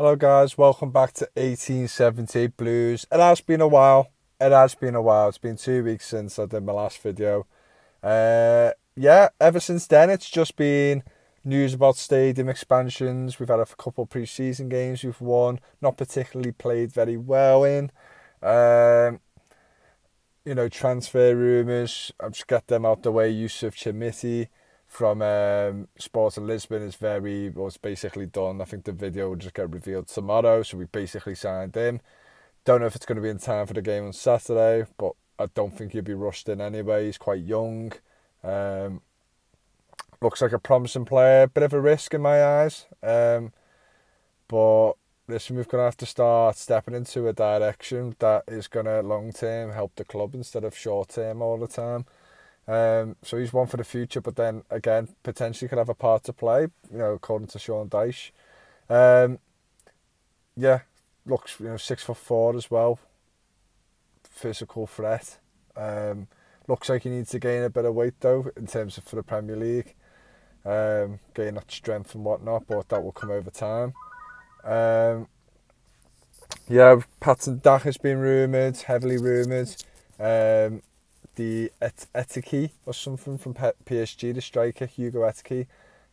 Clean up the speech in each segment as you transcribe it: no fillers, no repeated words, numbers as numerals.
Hello guys, welcome back to 1870 Blues. It has been a while. It's been 2 weeks since I did my last video. Ever since then it's just been news about stadium expansions. We've had a couple of pre-season games we've won, not particularly played very well in. Transfer rumours. I'll just get them out the way. Yusuf Chimiti from Sporting Lisbon was basically done. I think the video will just get revealed tomorrow, so we basically signed him. Don't know if it's going to be in time for the game on Saturday, but I don't think he'll be rushed in anyway. He's quite young. Looks like a promising player, bit of a risk in my eyes. But listen, we're going to have to start stepping into a direction that is going to long term help the club instead of short term all the time. So he's one for the future, but then again, potentially could have a part to play, according to Sean Dyche. Looks 6'4" as well, physical threat. Looks like he needs to gain a bit of weight though in terms of for the Premier League, gain that strength and whatnot, but that will come over time. Patson Dach has been heavily rumoured. The Etiki or something from PSG, the striker Hugo Etiki.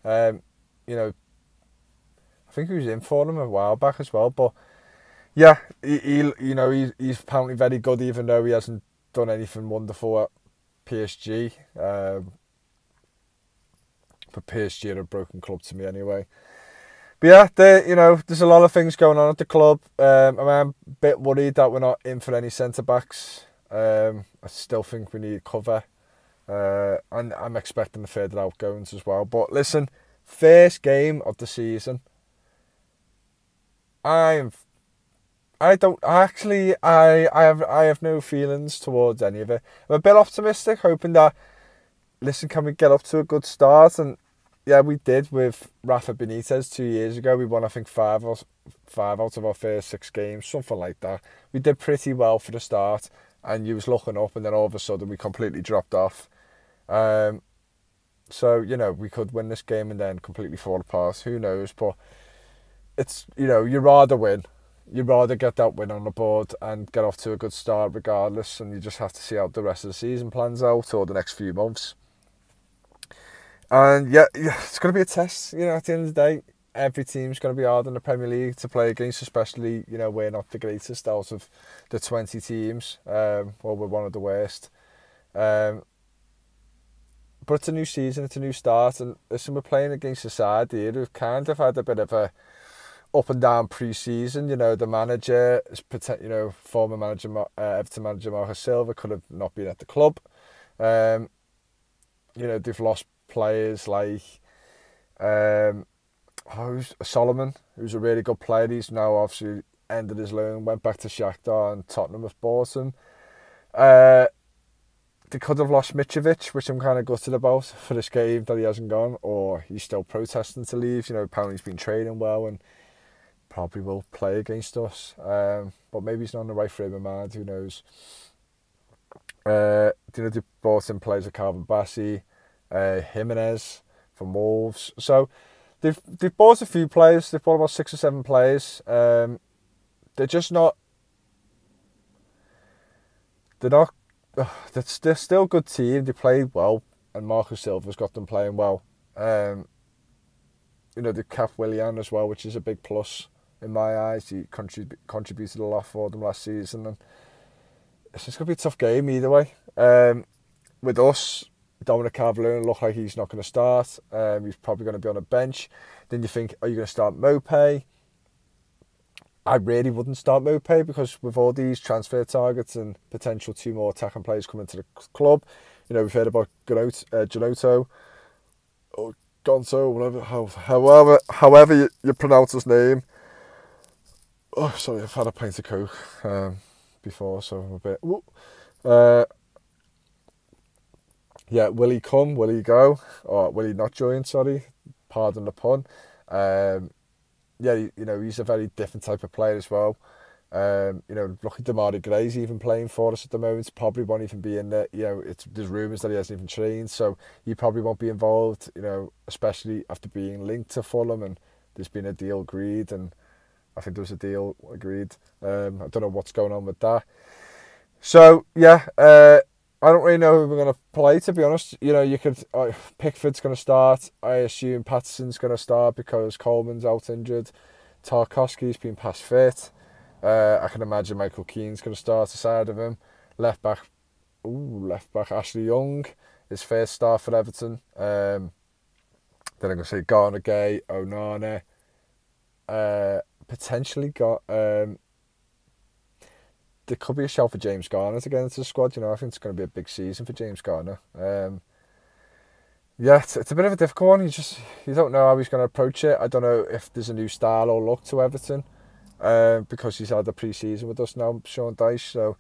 I think he was in for them a while back as well. But yeah, he's apparently very good, even though he hasn't done anything wonderful at PSG. But PSG are a broken club to me anyway. But yeah, there's a lot of things going on at the club. I'm a bit worried that we're not in for any centre backs. I still think we need cover, and I'm expecting the further outgoings as well. But listen, first game of the season, I have no feelings towards any of it. I'm a bit optimistic, hoping that, can we get up to a good start? And yeah, we did with Rafa Benitez 2 years ago. We won, I think, five out of our first 6 games, something like that. We did pretty well for the start. And you was looking up, and then all of a sudden we completely dropped off. So we could win this game and then completely fall apart. Who knows? But it's you'd rather win. You'd rather get that win on the board and get off to a good start regardless. And you just have to see how the rest of the season plans out or the next few months. And yeah, it's going to be a test. At the end of the day, every team's going to be hard in the Premier League to play against, especially, we're not the greatest out of the 20 teams. We're one of the worst. But it's a new season, it's a new start, and listen, we're playing against a side here who've kind of had a bit of a up and down pre-season. The manager, former manager, Everton manager Marcus Silva could have not been at the club. They've lost players like Solomon, who's a really good player. He's now obviously ended his loan, went back to Shakhtar, and Tottenham have bought him. They could have lost Mitrovic, which I'm kind of gutted about for this game that he hasn't gone, or he's still protesting to leave. Apparently he's been training well and probably will play against us. But maybe he's not in the right frame of mind, who knows. They bought in players like Calvin Bassey, Jimenez from Wolves. So They've bought a few players. They've bought about 6 or 7 players. They're just not. They're still a good team. They played well, and Marcus Silva's got them playing well. They kept Willian as well, which is a big plus in my eyes. He contributed a lot for them last season, and it's just gonna be a tough game either way. With us, Dominic Calvert-Lewin look like he's not going to start. He's probably going to be on a bench. Then you think, are you going to start Mopé? I really wouldn't start Mopé because with all these transfer targets and potential 2 more attacking players coming to the club, we've heard about Gonto or Gonto, however you pronounce his name. Oh, sorry, I've had a pint of Coke before, so I'm a bit. Will he come? Will he go? Or will he not join? Sorry, pardon the pun. He's a very different type of player as well. Look at Damari Gray's even playing for us at the moment. Probably won't even be in there. There's rumours that he hasn't even trained, so he probably won't be involved. Especially after being linked to Fulham, and there's been a deal agreed, and I think there was a deal agreed. I don't know what's going on with that. So yeah, I don't really know who we're going to play, to be honest. You know, you could Pickford's going to start. I assume Patterson's going to start because Coleman's out injured. Tarkowski's been past fit. I can imagine Michael Keane's going to start aside of him. Left back Ashley Young, his first start for Everton. Then I'm going to say Garner Gay, Onana. Potentially got... there could be a shout for James Garner to get into the squad. You know, I think it's going to be a big season for James Garner. Yeah, it's a bit of a difficult one. You don't know how he's going to approach it. I don't know if there's a new style or look to Everton because he's had the pre-season with us now, Sean Dyche. So,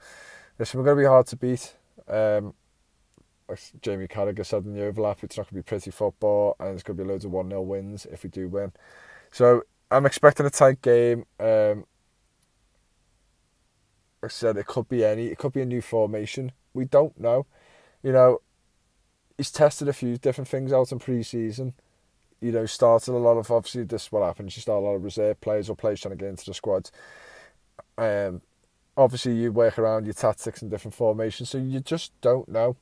listen, we're going to be hard to beat. Like Jamie Carragher said in the overlap, it's not going to be pretty football, and it's going to be loads of 1-0 wins if we do win. So, I'm expecting a tight game. Like I said, it could be a new formation. We don't know. You know, he's tested a few different things out in pre-season. You know, started a lot of, obviously this is what happens, you start a lot of reserve players or players trying to get into the squad. Obviously you work around your tactics and different formations, so you just don't know.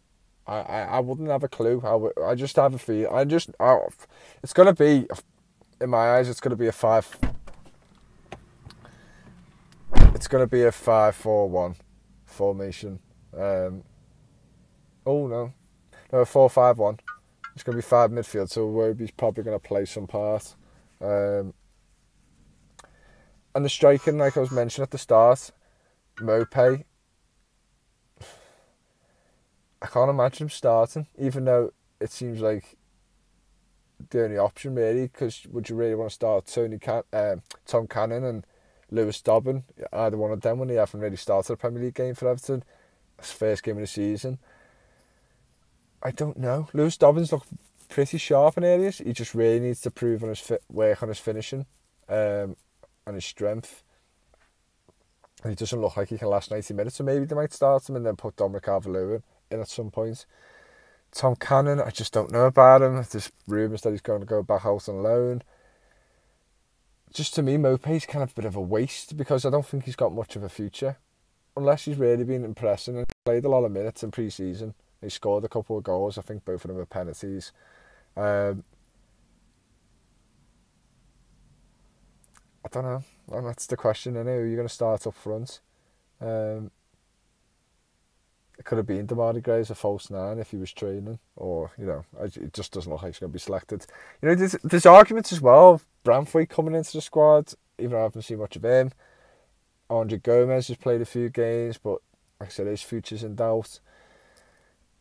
I wouldn't have a clue. I just have a feel. It's going to be, in my eyes, it's going to be a 5-4-1 formation. A 4-5-1. It's going to be 5 midfield, so Iwobi's probably going to play some part. And the striking, like I was mentioning at the start, Mopé, I can't imagine him starting, even though it seems like the only option really, because would you really want to start Tom Cannon and Lewis Dobbin? Either one of them when they haven't really started a Premier League game for Everton. It's the first game of the season. I don't know. Lewis Dobbins looked pretty sharp in areas. He just really needs to prove on his work on his finishing and his strength. And he doesn't look like he can last 90 minutes, so maybe they might start him and then put Dominic Calvert-Lewin in at some point. Tom Cannon, I just don't know about him. There's rumours that he's going to go back out on loan. Just to me, Mopé's kind of a bit of a waste because I don't think he's got much of a future. Unless he's really been impressing and played a lot of minutes in pre-season. He scored a couple of goals. I think both of them were penalties. I don't know. And that's the question, isn't it? Who are you going to start up front? It could have been Damari Gray as a false 9 if he was training. Or, you know, it just doesn't look like he's going to be selected. You know, there's arguments as well of Branthwaite coming into the squad, even though I haven't seen much of him. Andre Gomez has played a few games, but like I said, his future's in doubt.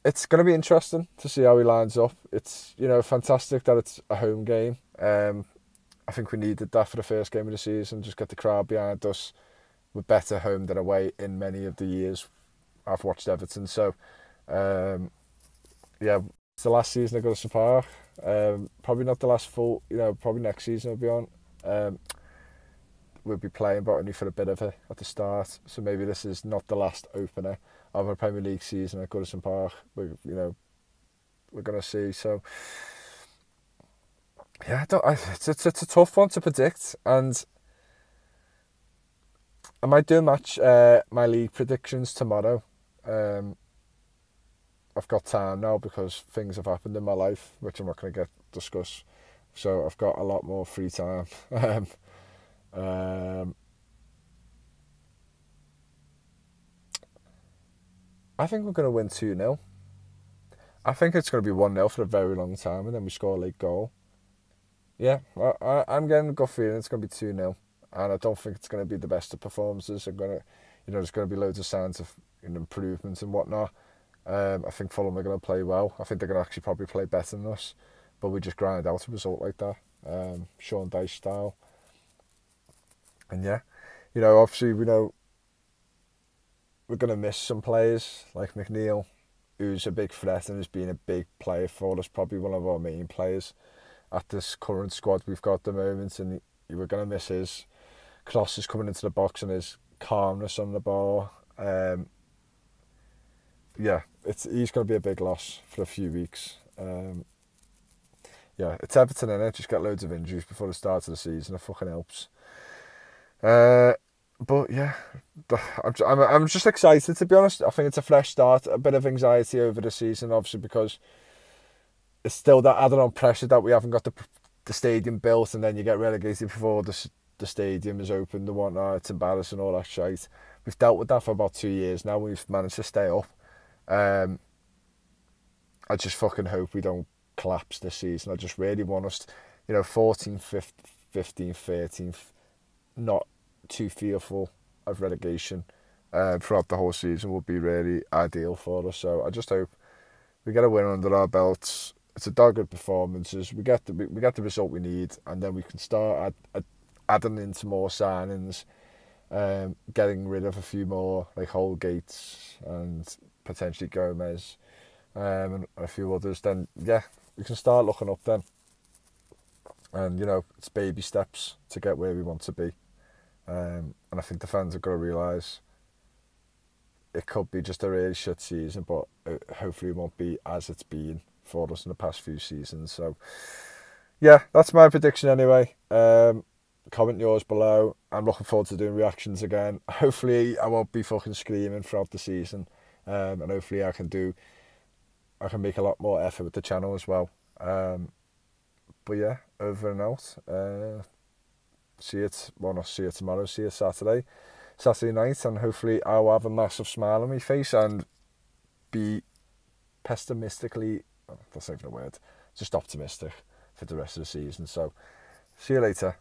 It's going to be interesting to see how he lines up. It's, you know, fantastic that it's a home game. I think we needed that for the first game of the season. Just get the crowd behind us. We're better home than away in many of the years I've watched Everton. So, yeah, it's the last season at Goodison Park. Probably not the last full, you know, probably next season we'll be on. We'll be playing, but only for a bit of it at the start. So maybe this is not the last opener of a Premier League season at Goodison Park. We're going to see. So, yeah, it's a tough one to predict, and I might do my league predictions tomorrow. I've got time now because things have happened in my life, which I'm not going to discuss. So I've got a lot more free time. I think we're going to win 2-0. I think it's going to be 1-0 for a very long time, and then we score a late goal. Yeah, I'm getting a good feeling it's going to be 2-0, and I don't think it's going to be the best of performances. There's going to be loads of signs of improvements and whatnot. I think Fulham are going to play well. I think they're going to actually probably play better than us, but we just grind out a result like that, Sean Dyche style. And yeah, obviously we know we're going to miss some players like McNeil, who's a big threat and has been a big player for us, probably one of our main players at this current squad we've got at the moment, and we're going to miss his crosses coming into the box and his calmness on the ball. Yeah, he's going to be a big loss for a few weeks. Yeah, it's Everton, innit? Just get loads of injuries before the start of the season. It fucking helps. But yeah, I'm just excited, to be honest. I think it's a fresh start. A bit of anxiety over the season, obviously, because it's still that added on pressure that we haven't got the stadium built, and then you get relegated before the stadium is opened and whatnot. It's embarrassing, all that shit. We've dealt with that for about 2 years now. We've managed to stay up. I just fucking hope we don't collapse this season. I just really want us, 14th, 15th, 13th, not too fearful of relegation throughout the whole season would be really ideal for us. So I just hope we get a win under our belts. It's a dogged performances. We get the result we need, and then we can start adding into more signings, getting rid of a few more like Holgates and potentially Gomez, and a few others. Then yeah, we can start looking up then. And it's baby steps to get where we want to be. And I think the fans have got to realise it could be just a really shit season, but hopefully it won't be as it's been for us in the past few seasons. So yeah, that's my prediction anyway. Comment yours below. I'm looking forward to doing reactions again. Hopefully I won't be fucking screaming throughout the season, and hopefully I can make a lot more effort with the channel as well. But yeah, over and out. Not see you tomorrow, see you Saturday night, and hopefully I'll have a massive smile on my face and be pessimistically, that's not even a word, just optimistic for the rest of the season. So see you later.